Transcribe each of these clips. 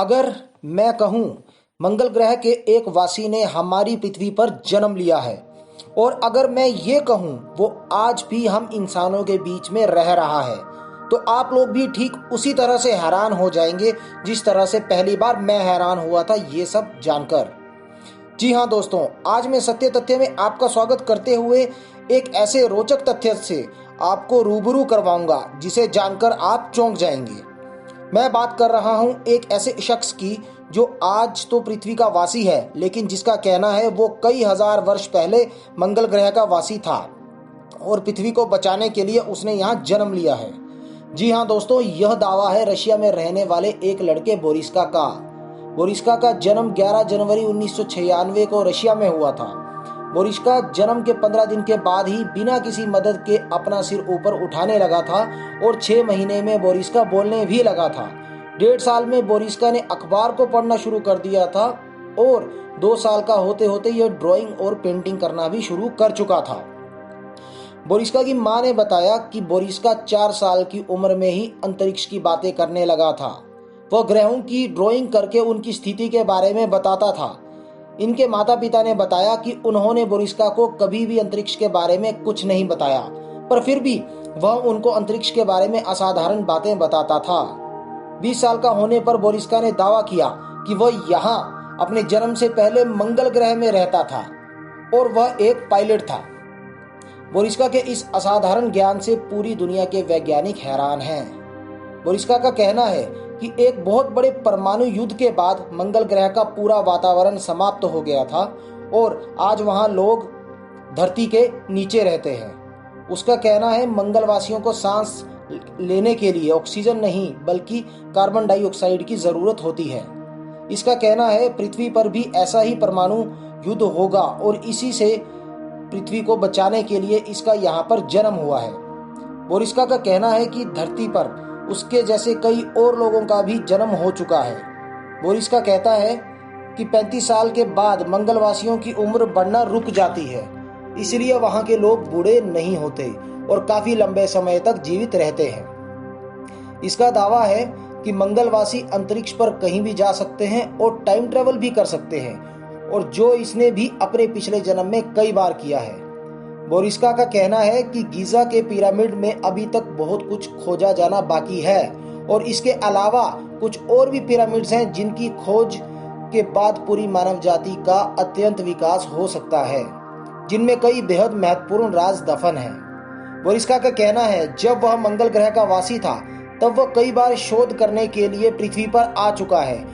अगर मैं कहूं मंगल ग्रह के एक वासी ने हमारी पृथ्वी पर जन्म लिया है और अगर मैं ये कहूं वो आज भी हम इंसानों के बीच में रह रहा है तो आप लोग भी ठीक उसी तरह से हैरान हो जाएंगे जिस तरह से पहली बार मैं हैरान हुआ था ये सब जानकर। जी हाँ दोस्तों, आज मैं सत्य तथ्य में आपका स्वागत करते हुए एक ऐसे रोचक तथ्य से आपको रूबरू करवाऊंगा जिसे जानकर आप चौंक जाएंगे। मैं बात कर रहा हूं एक ऐसे शख्स की जो आज तो पृथ्वी का वासी है लेकिन जिसका कहना है वो कई हजार वर्ष पहले मंगल ग्रह का वासी था और पृथ्वी को बचाने के लिए उसने यहाँ जन्म लिया है। जी हाँ दोस्तों, यह दावा है रशिया में रहने वाले एक लड़के बोरिस्का का। बोरिस्का का जन्म 11 जनवरी 1996 को रशिया में हुआ था। बोरिस्का जन्म के 15 दिन के बाद ही बिना किसी मदद के अपना सिर ऊपर उठाने लगा था और 6 महीने में बोरिस्का बोलने भी लगा था। 1.5 साल में बोरिस्का ने अखबार को पढ़ना शुरू कर दिया था और 2 साल का होते होते यह ड्राइंग और पेंटिंग करना भी शुरू कर चुका था। बोरिस्का की मां ने बताया कि बोरिस्का 4 साल की उम्र में ही अंतरिक्ष की बातें करने लगा था। वह ग्रहों की ड्राइंग करके उनकी स्थिति के बारे में बताता था। इनके माता पिता ने बताया कि उन्होंने बोरिस्का को कभी भी अंतरिक्ष के बारे में कुछ नहीं बताया, पर फिर भी वह उनको अंतरिक्ष के बारे में असाधारण बातें बताता था। 20 साल का होने पर बोरिस्का ने दावा किया कि वह यहाँ अपने जन्म से पहले मंगल ग्रह में रहता था और वह एक पायलट था। बोरिस्का के इस असाधारण ज्ञान से पूरी दुनिया के वैज्ञानिक हैरान हैं। बोरिस्का का कहना है कि एक बहुत बड़े परमाणु युद्ध के बाद मंगल ग्रह का पूरा वातावरण समाप्त हो गया था और आज वहां लोग धरती के नीचे रहते हैं। उसका कहना है मंगलवासियों को सांस लेने के लिए ऑक्सीजन नहीं बल्कि कार्बन डाइऑक्साइड की जरूरत होती है। इसका कहना है पृथ्वी पर भी ऐसा ही परमाणु युद्ध होगा और इसी से पृथ्वी को बचाने के लिए इसका यहाँ पर जन्म हुआ है। बोरिस्का का कहना है कि धरती पर उसके जैसे कई और लोगों का भी जन्म हो चुका है। बोरिस्का कहता है कि 35 साल के बाद मंगलवासियों की उम्र बढ़ना रुक जाती है, इसलिए वहां के लोग बूढ़े नहीं होते और काफी लंबे समय तक जीवित रहते हैं। इसका दावा है कि मंगलवासी अंतरिक्ष पर कहीं भी जा सकते हैं और टाइम ट्रेवल भी कर सकते हैं, और जो इसने भी अपने पिछले जन्म में कई बार किया है। बोरिस्का का कहना है कि गीजा के पिरामिड में अभी तक बहुत कुछ खोजा जाना बाकी है और इसके अलावा कुछ और भी पिरामिड्स हैं जिनकी खोज के बाद पूरी मानव जाति का अत्यंत विकास हो सकता है, जिनमें कई बेहद महत्वपूर्ण राज दफन हैं। बोरिस्का का कहना है जब वह मंगल ग्रह का वासी था तब वह कई बार शोध करने के लिए पृथ्वी पर आ चुका है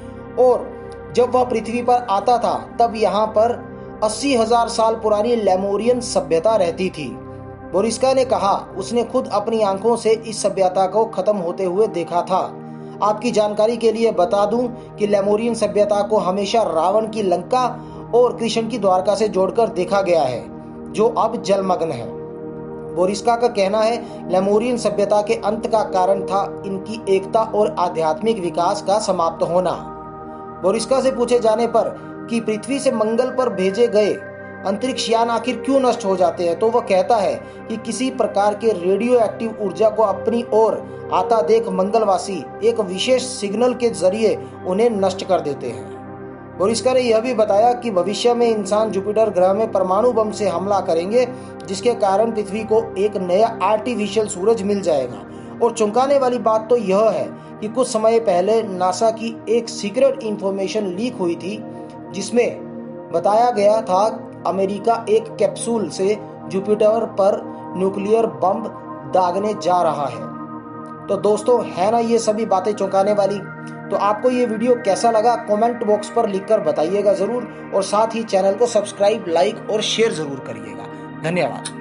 और जब वह पृथ्वी पर आता था तब यहाँ पर 80,000 साल पुरानी लेमोरियन सभ्यता रहती थी। बोरिस्का ने कहा उसने खुद अपनी आंखों से इस सभ्यता को खत्म होते हुए देखा था। आपकी जानकारी के लिए बता दूं कि लेमोरियन सभ्यता को हमेशा रावण की लंका और कृष्ण की द्वारका से जोड़कर देखा गया है जो अब जलमग्न है। बोरिस्का का कहना है लेमोरियन सभ्यता के अंत का कारण था इनकी एकता और आध्यात्मिक विकास का समाप्त होना। बोरिस्का से पूछे जाने पर कि पृथ्वी से मंगल पर भेजे गए अंतरिक्ष यान आखिर क्यों नष्ट हो जाते हैं तो वह कहता है कि किसी प्रकार के रेडियो एक्टिव ऊर्जा को अपनी ओर आता देख मंगलवासी एक विशेष सिग्नल के जरिए उन्हें नष्ट कर देते हैं। बोरिस्का ने यह भी बताया कि भविष्य में इंसान जुपिटर ग्रह में परमाणु बम से हमला करेंगे जिसके कारण पृथ्वी को एक नया आर्टिफिशियल सूरज मिल जाएगा। और चौंकाने वाली बात तो यह है कि कुछ समय पहले नासा की एक सीक्रेट इंफॉर्मेशन लीक हुई थी जिसमें बताया गया था अमेरिका एक कैप्सूल से जुपिटर पर न्यूक्लियर बम दागने जा रहा है। तो दोस्तों, है ना ये सभी बातें चौंकाने वाली? तो आपको ये वीडियो कैसा लगा कमेंट बॉक्स पर लिखकर बताइएगा जरूर और साथ ही चैनल को सब्सक्राइब, लाइक और शेयर जरूर करिएगा। धन्यवाद।